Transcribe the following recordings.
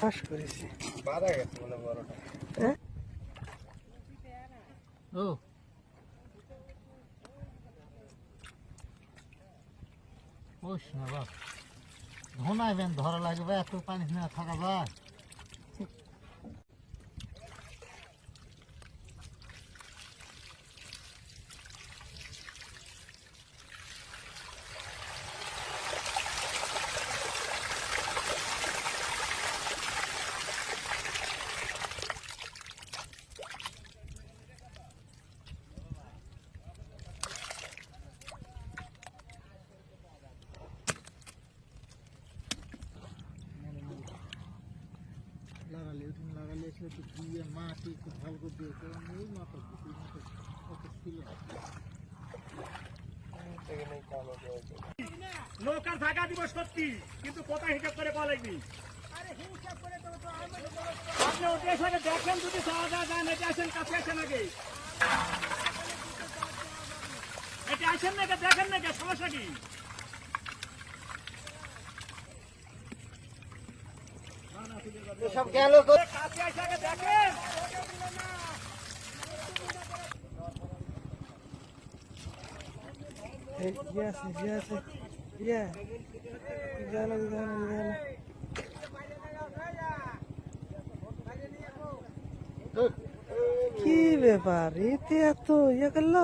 Pass করেছি বাধা গেছে মনে বড়টা। হ্যাঁ ও ওস না বাপ ধোনাইবেন ধরা লাগবে এত পানি না থাকা যায়। লাগালে একটু দিয়ে মাটি একটু ভালো করে দিয়ে এই মাথা ছিল নৌকার জায়গা দিব সত্যি, কিন্তু কোথায় হিসাব করে বলেনি। আপনি ওদের সাথে দেখেন যদি যাওয়া যায় না, এটা আসেন কাছে আসেন আগে, এটা আসেন না, দেখেন না, সমস্যা কি? সব গেল কাছে আসে আগে দেখেন। কি ব্যাপার এতে এত ইয়ে করলো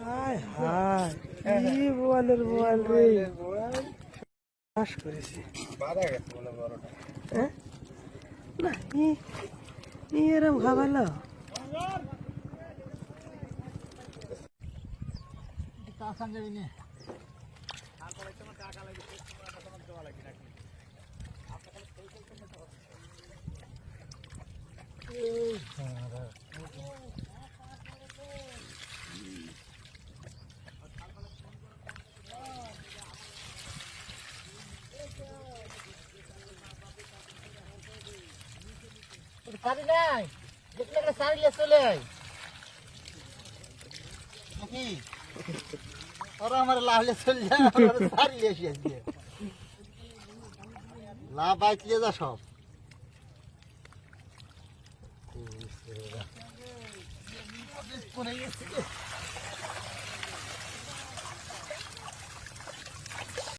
হায় হায় কি বলের বল রে পাস করেছি বাধা গেছে মনে বড়টা। হ্যাঁ না এরম ভাবালো কাঁচা যাবি না সারি নাই দেখলে সারিলে চলে নাকি ওরা আমার লাভলে চলে যায় সারিলে এসে আজকে লাভ বাইকলে যা সব পড়ে গেছে